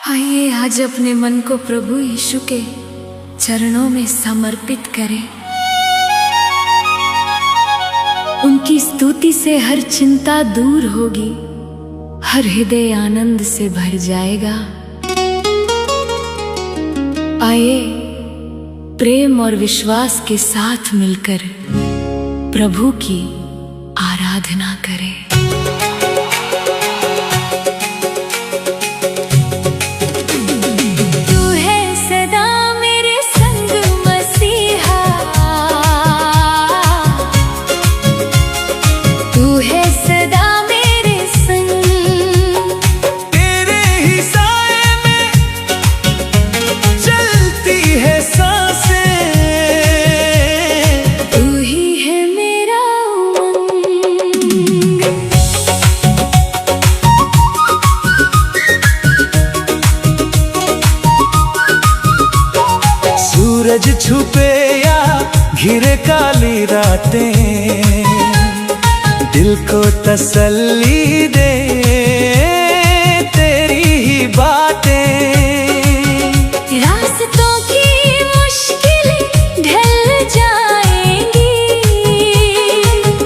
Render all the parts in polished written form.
आइए आज अपने मन को प्रभु यीशु के चरणों में समर्पित करें। उनकी स्तुति से हर चिंता दूर होगी, हर हृदय आनंद से भर जाएगा। आइए प्रेम और विश्वास के साथ मिलकर प्रभु की आराधना करें। सूरज छुपे या घिरे काली रातें, दिल को तसल्ली दे तेरी ही बातें। रास्तों की मुश्किलें ढल जाएंगी,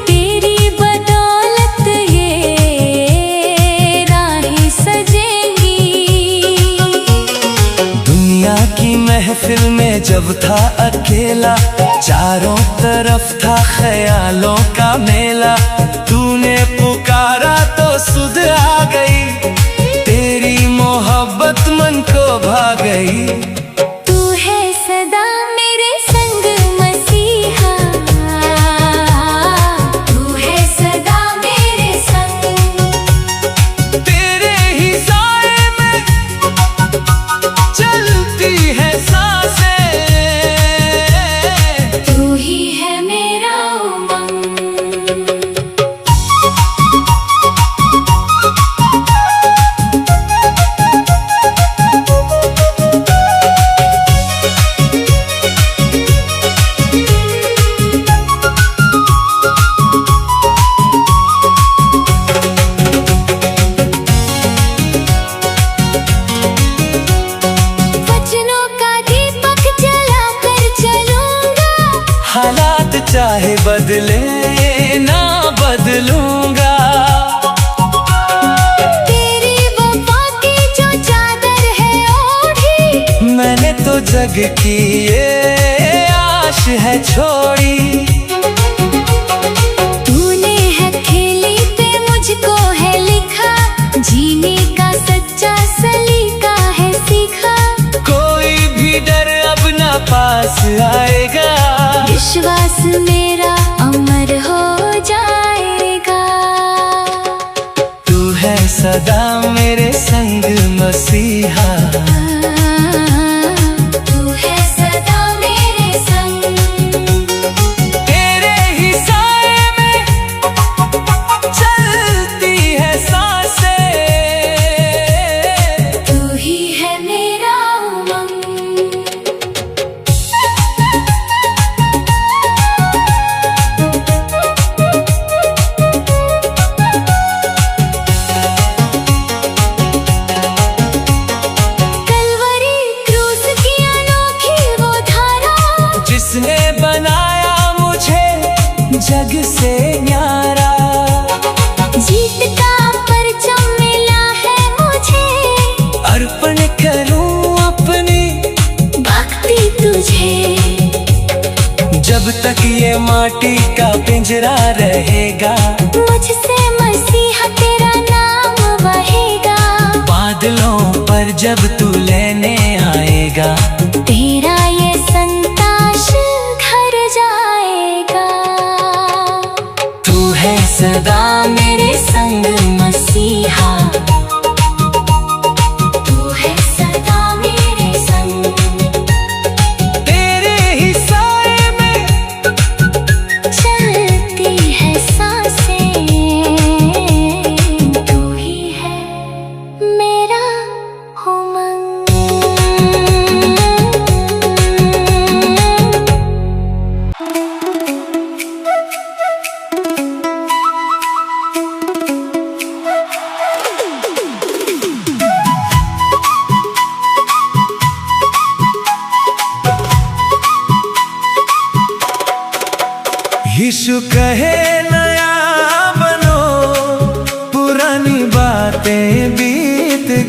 तेरी बदौलत ये राहें सजेंगी। दुनिया की महफिल में जब था अकेला, चारों तरफ था ख्यालों का मेला। तूने पुकारा तो सुध आ गई, तेरी मोहब्बत मन को भा गई। तू है सदा मेरे संग मसीहा, तू है सदा मेरे संग। तेरे ही साए में चलती है सांसें, तू ही है मेरा उमंग। वचनों का दीपक जला कर चलूंगा, हालात चाहे बदले ना बदलूंगा। तेरी वफा की जो चादर है ओढ़ी, मैंने तो जग की ये आश है छोड़ी। तूने हथेली पे मुझको है लिखा, जीने का सच्चा सलीका है सीखा। कोई भी डर अब ना पास आएगा, विश्वास मेरा अमर हो जाएगा। तू है सदा मेरे संग मसीहा, तू है सदा मेरे संग। तेरे ही साए में चलती है सांसें, तू ही है मेरा उमंग। कलवरी क्रूस की अनोखी वो धारा, जिसने बनाया मुझे जग से न्यारा। जीत का परचम मिला है मुझे, अर्पण करूं अपनी भक्ति तुझे। जब तक ये माटी का पिंजरा रहेगा, मुझसे मसीहा तेरा नाम बहेगा। बादलों पर जब तू लेने आएगा, तेरा ये संताश घर जाएगा। तू है सदा मेरे संग मसीहा, तू है सदा मेरे संग। तेरे ही साए में चलती है सांसें, तू ही है मेरा उमंग।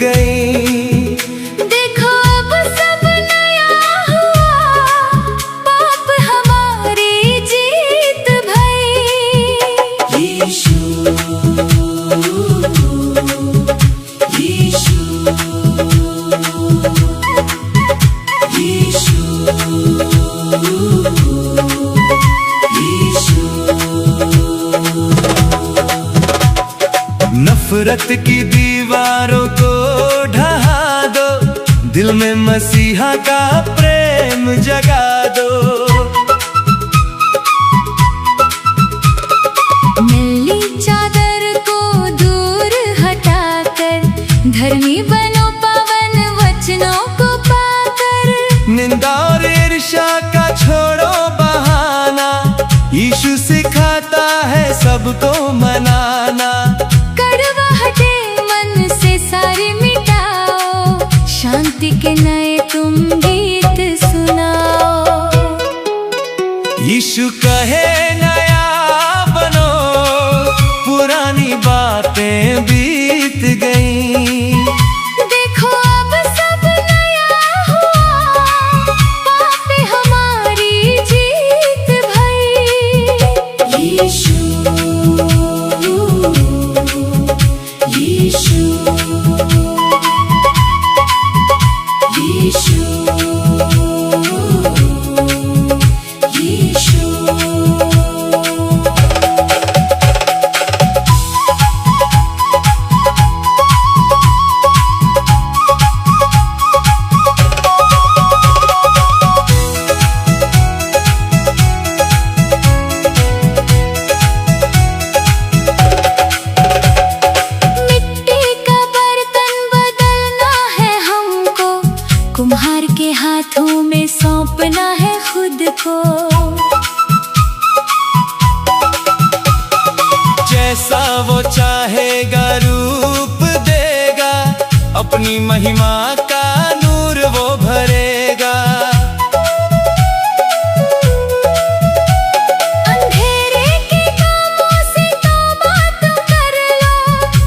गई। देखो अब सब नया हुआ, पाप हमारी जीत भई। यीशु यीशु यीशु यीशु। नफरत की दीवारों को ढहा दो, दिल में मसीहा का प्रेम जगा दो। नीली चादर को दूर हटाकर, धर्मी बनो पावन वचनों को पाकर। निंदा और ईर्ष्या का छोड़ो बहाना, यीशु सिखाता है सबको मनाना। कड़वाहटे मन से सारी मिटाओ, शांति के नए तुम गीत सुनाओ। यीशु कहे नया बनो, पुरानी बातें बीत गईं। देखो अब सब नया हुआ, पाप हमारी जीत भई। यीशु यीशु यीशु यीशु। मिट्टी का बर्तन बदलना है हमको, कुम्हार के हाथों में सौंपना है खुद को। जैसा वो चाहेगा रूप देगा, अपनी महिमा का नूर वो भरेगा। अंधेरे के कामों से तौबा तुम कर लो,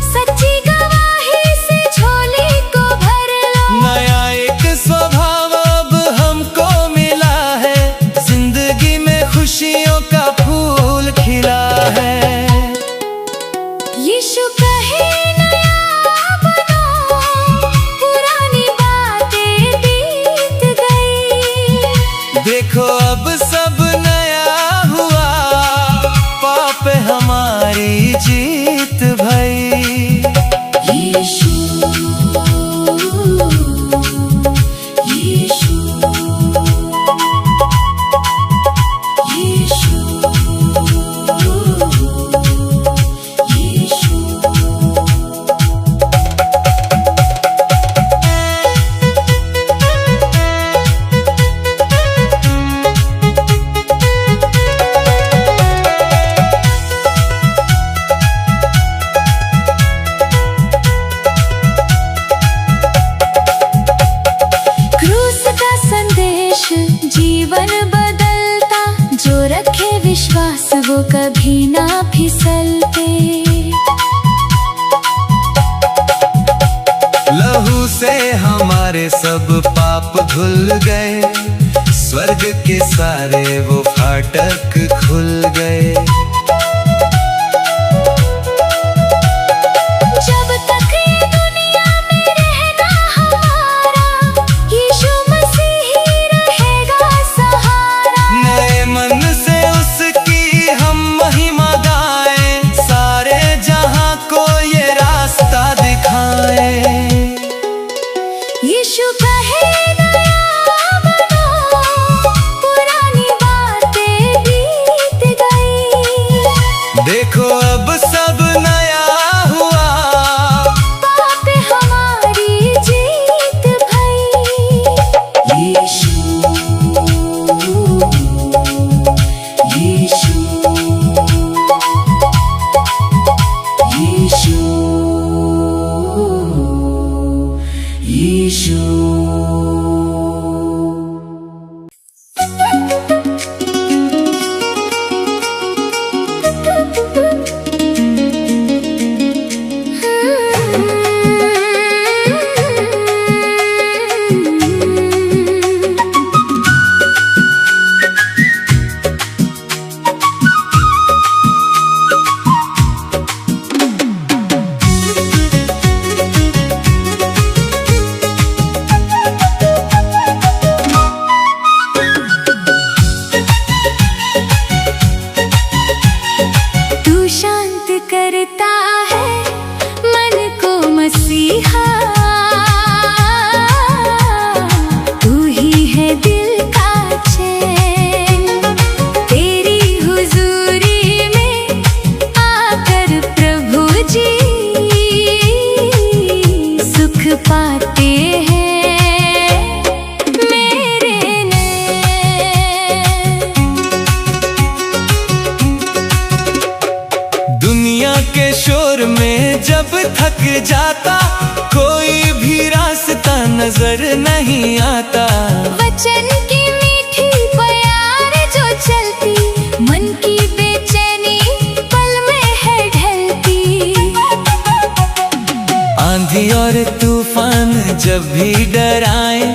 सच्ची गवाही से झोली को भर लो। नया एक स्वभाव अब हमको मिला है, जिंदगी में खुशियों का फूल खिला है। यीशु कहे नया बनो, पुरानी बातें बीत गई। देखो अब सब नया हुआ, पाप हमारी जीत भई। यीशु यीशु यीशु यीशु। क्रूस का संदेश जीवन बदलता, जो रखे विश्वास वो कभी ना फिसलते। लहू से हमारे सब पाप धुल गए, स्वर्ग के सारे वो फाटक खुल गए। जब तक ये दुनिया में रहना हमारा, यीशु मसीह ही रहेगा सहारा। नए मन से उसकी हम महिमा गाएं, सारे जहां को ये रास्ता दिखाएं। यीशु कहे नया बनो, पुरानी बातें बीत गई। देखो अब सब नया हुआ, पाप हमारी जीत भई। यीशु यीशु यीशु यीशु। तूफान जब भी डराए,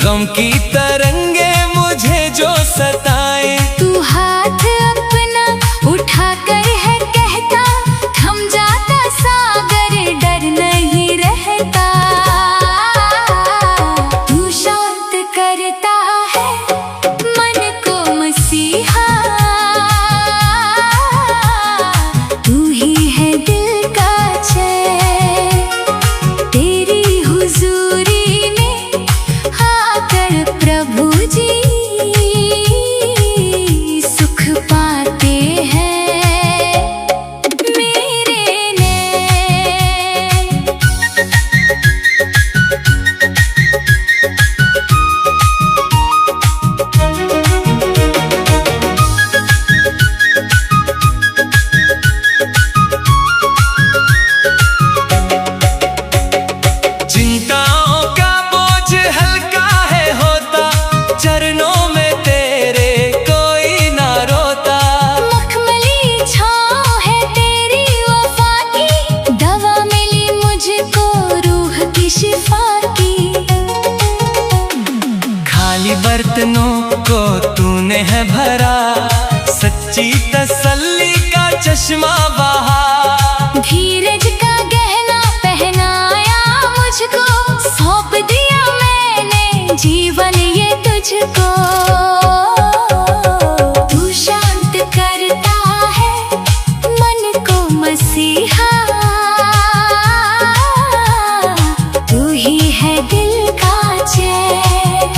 गम की तरंगे मुझे जो सताए। तू हाथ अपना उठा कर है कहता, थम जाता सागर डर नहीं रहता। तू शांत करता है मन को मसीहा, तू ही है दिल का चैन। तेरी हुजूरी में आकर प्रभु जी सुख पाते हैं मेरे नैन। चिंताओं का बोझ हल्का है होता, चरणों में तेरे कोई ना रोता। मखमली छाँव है तेरी वफा की, दवा मिली मुझको रूह की शिफा की। खाली बर्तनों को तूने है भरा, सच्ची तसल्ली का चश्मा बहा। धीरज का गहना पहनाया मुझको, सौंप दिया मैंने जीवन ये तुझको। तू शांत करता है मन को मसीहा, तू ही है दिल का चैन।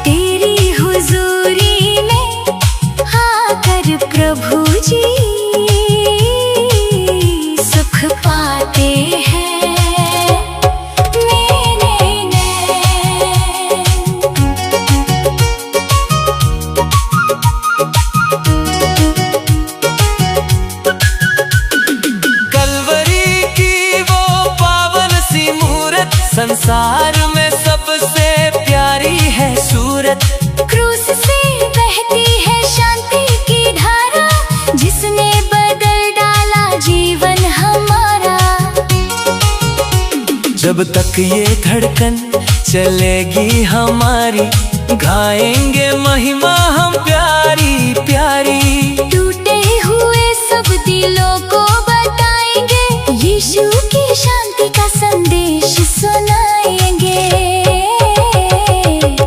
तेरी हुजूरी में आकर प्रभु जी सुख पाते हैं मेरे नैन। कलवरी की वो पावन सी मूरत, संसार में सबसे प्यारी है सूरत। क्रूस से बहती है शांति की धारा, जिसने बदल डाला जीवन हमारा। जब तक ये धड़कन चलेगी हमारी, गाएंगे महिमा हम प्यारी प्यारी। टूटे हुए सब दिलों को बताएंगे, यीशु की शांति का संदेश सुनाएंगे।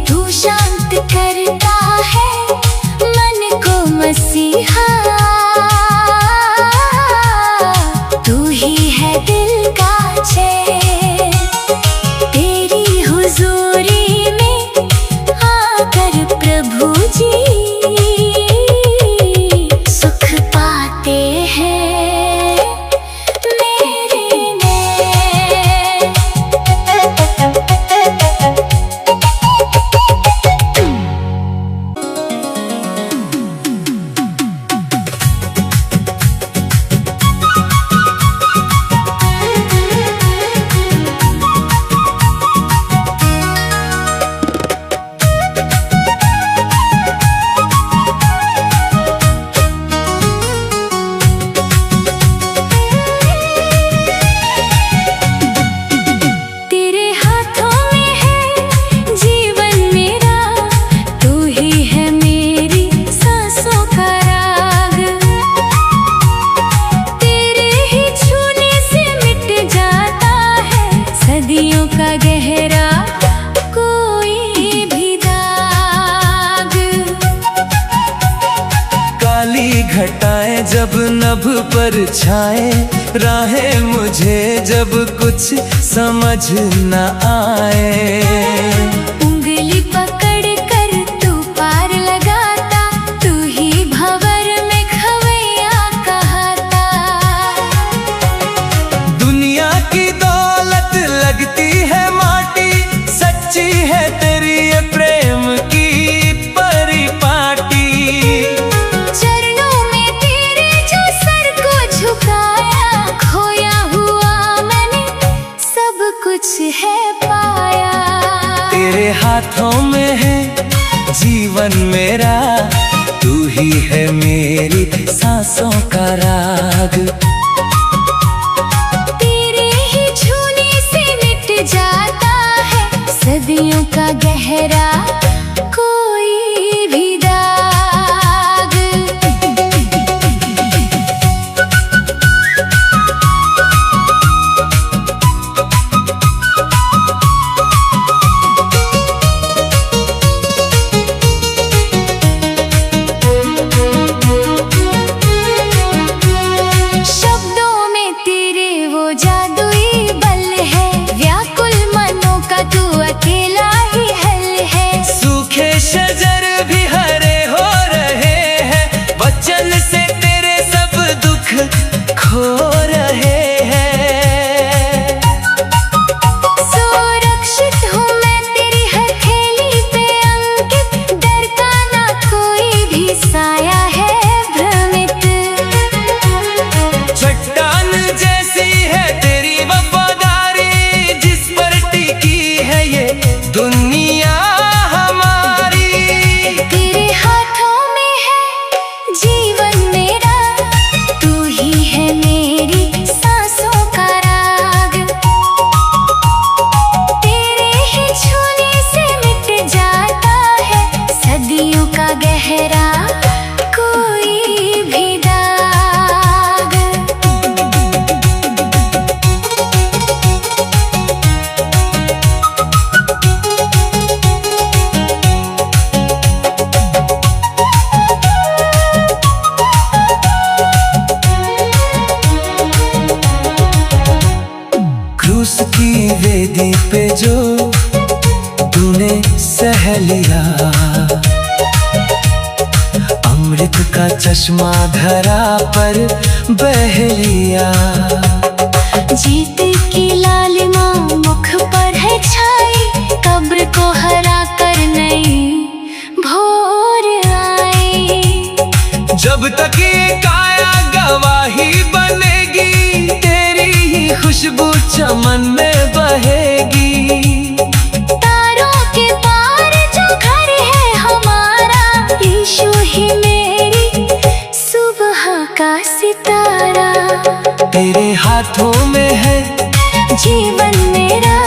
तू शांत करता है मन को मसीहा, तू ही है दिल का चैन। तेरी हुजूरी में आकर प्रभु जी सुख पाते हैं मेरे नैन। तेरे हाथों में है जीवन मेरा, तू ही है मेरी सांसों का राग। तेरे ही छूने से मिट जाता है सदियों का गहरा कोई भी दाग। काली घटाएं जब नभ पर छाए, राहें मुझे जब कुछ समझ न आए। उंगली पकड़ कर तू पार लगाता, तू ही भंवर में खवैया कहता। दुनिया की दौलत लगती है माटी, सच्ची है तेरी ये प्रेम की परिपाटी। चरणों में तेरे जो सर को झुकाया, खोया हुआ मैंने सब कुछ है पाया। तेरे हाथों में है जीवन मेरा, तू ही है मेरी सांसों का राग। तेरे ही छूने से मिट वेदी पे जो तूने सह लिया, अमृत का चश्मा धरा पर बह लिया। जीत की लालिमा मुख पर है छाई, कब्र को हरा कर नई भोर आई। जब तक ये काया गवाही बनेगी, तेरी ही खुशबू चमन में बहेगी। तारों के पार जो घर है हमारा, यीशु ही मेरी सुबह का सितारा। तेरे हाथों में है जीवन मेरा,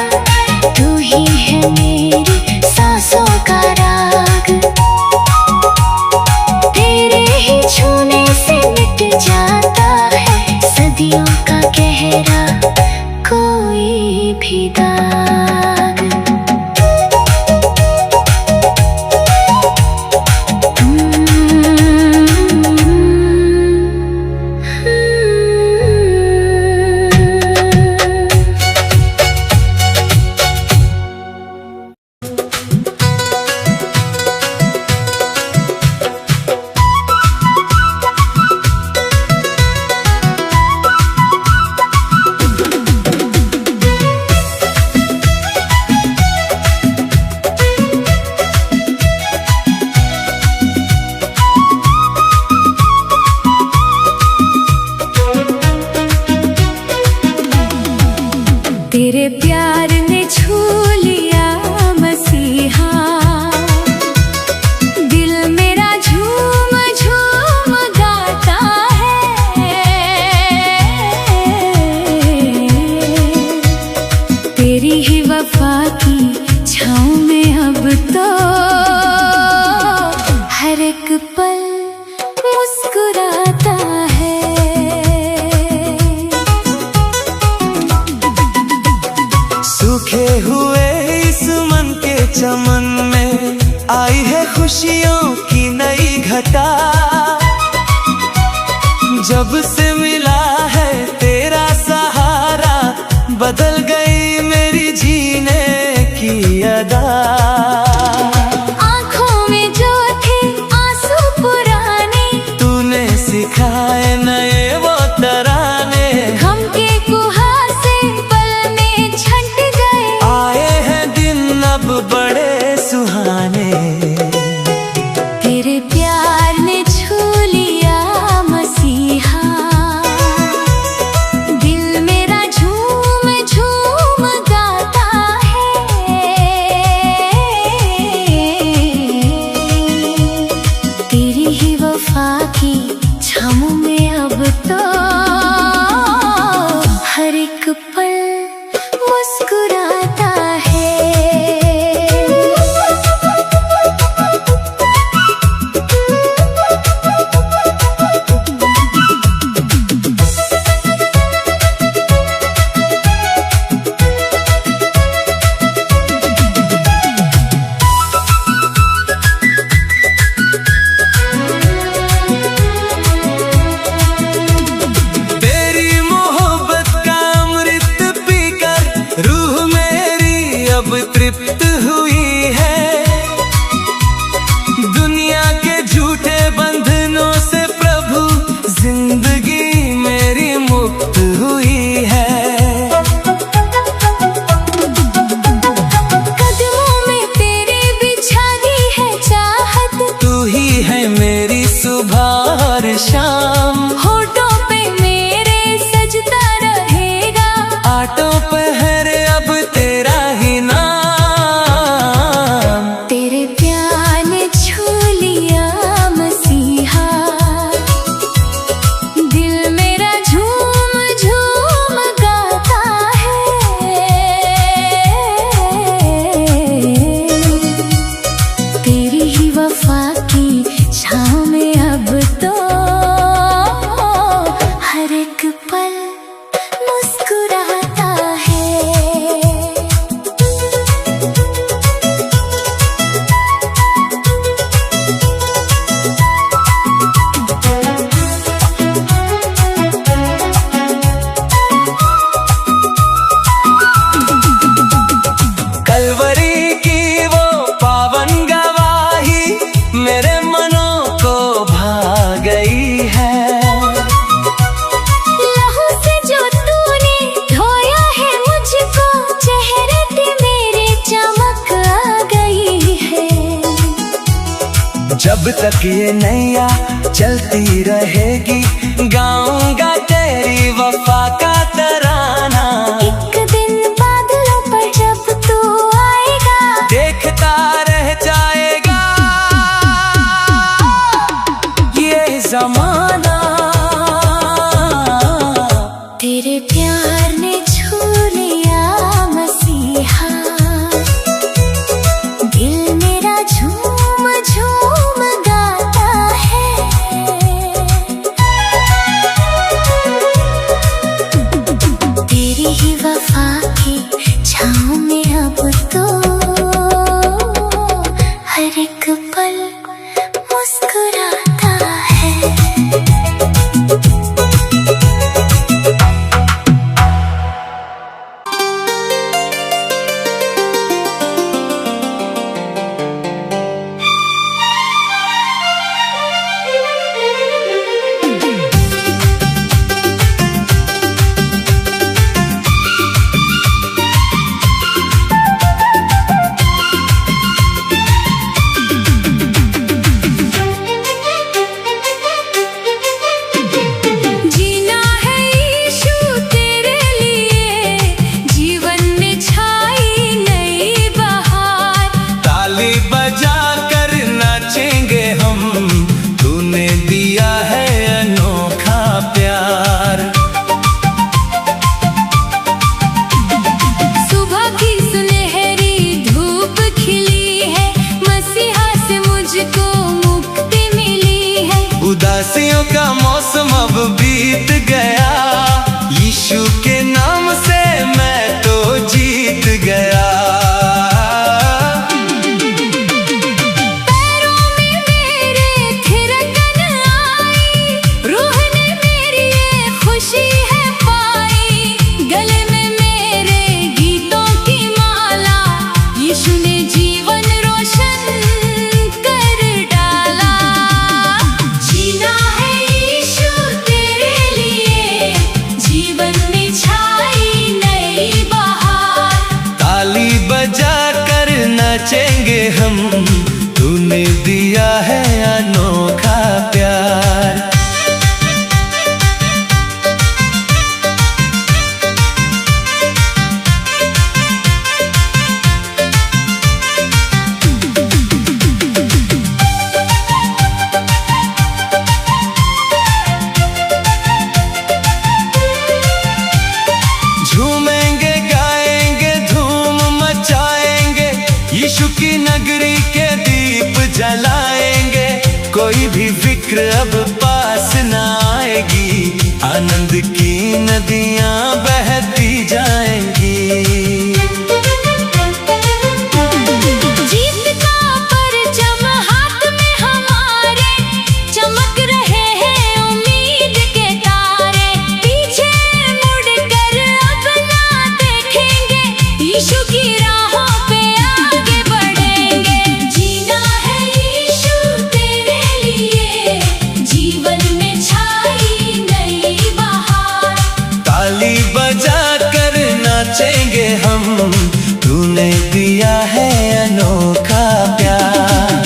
तू ही है मेरी सांसों का राग। तेरे ही छूने से मिट जाता है सदियों का गहरा कोई भी दाग। तेरे प्यार ने छू लिया मसीहा, दिल मेरा झूम झूम गाता है। तेरी ही वफा की छाँव में अब तो हर एक पल मुस्कुराता है। सूखे हुए इस मन के चमन में आई है खुशियों की नई घटा। जब से मिला है तेरा सहारा, बदल गई मेरी जीने की अदा। आँखों में जो थे आंसू पुराने, तूने सिखाए नए वो तराने। हम के कुहासे पल में छंट गए, आए हैं दिन अब बड़े सुहाने। कब तक ये नैया चलती रहेगी, गाऊंगा तेरी वफा का तराना। एक दिन बादलों पर जब तू आएगा, देखता रह जाएगा ये जमाना। तेरे प्यार ने छू लिया मसीहा, दिल मेरा झूम झूम गाता है। तेरी ही वफा की छाँव में अब तो हर एक पल मुस्कुराता है। उदासियों का मौसम अब बीत गया, यीशु के नाम से मैं तो जीत गया। पैरों में मेरे थिरकन आई, रूह ने मेरी ये खुशी है पाई। गले में मेरे गीतों की माला, यीशु ने जीवन रोशन कर डाला। जीना है यीशु तेरे लिए, जीवन में छाई नई बहार। ताली बजा कर नाचेंगे हम, तूने दिया है अनोखा प्यार। झूमेंगे गाएंगे धूम मचाएंगे, यीशु की नगरी के दीप जलाएंगे। कोई भी फिक्र अब पास न आएगी, आनंद की नदियां बहती जाएंगी। जीत का परचम हाथ में हमारे, चमक रहे हैं उम्मीद के तारे। पीछे मुड़कर अब ना देखेंगे, यीशु की राहों पे आगे बढ़ेंगे। जीना है यीशु तेरे लिए, जीवन में छाई नई बहार। ताली बजा कर नाचेंगे हम, तूने दिया है अनोखा प्यार।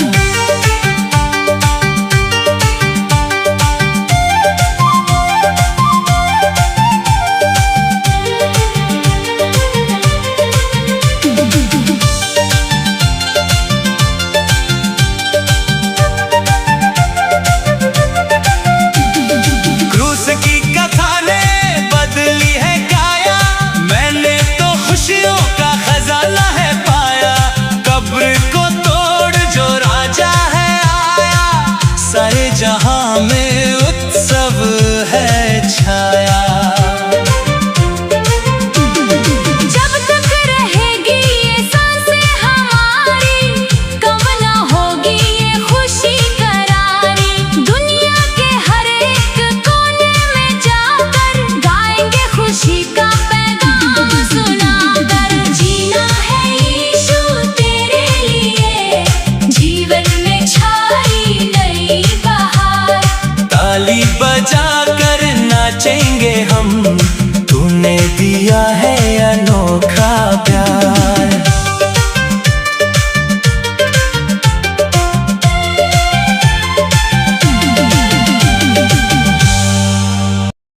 क्रूस की कथा ने बदली है काया, मैंने तो खुशियों का खजाना है पाया। कब्र को तोड़ जो राजा है आया, सारे जहां में उत्सव है छाया। जब तक रहेगी ये सांसें हमारी, कब ना होगी ये खुशी करारी। दुनिया के हर एक कोने में जाकर गाएंगे खुशी का पैगाम सुनाकर। जीना है यीशु तेरे लिए, जीवन में छाई नई बहार। ताली बजा कर नाचेंगे हम, तूने दिया है अनोखा प्यार।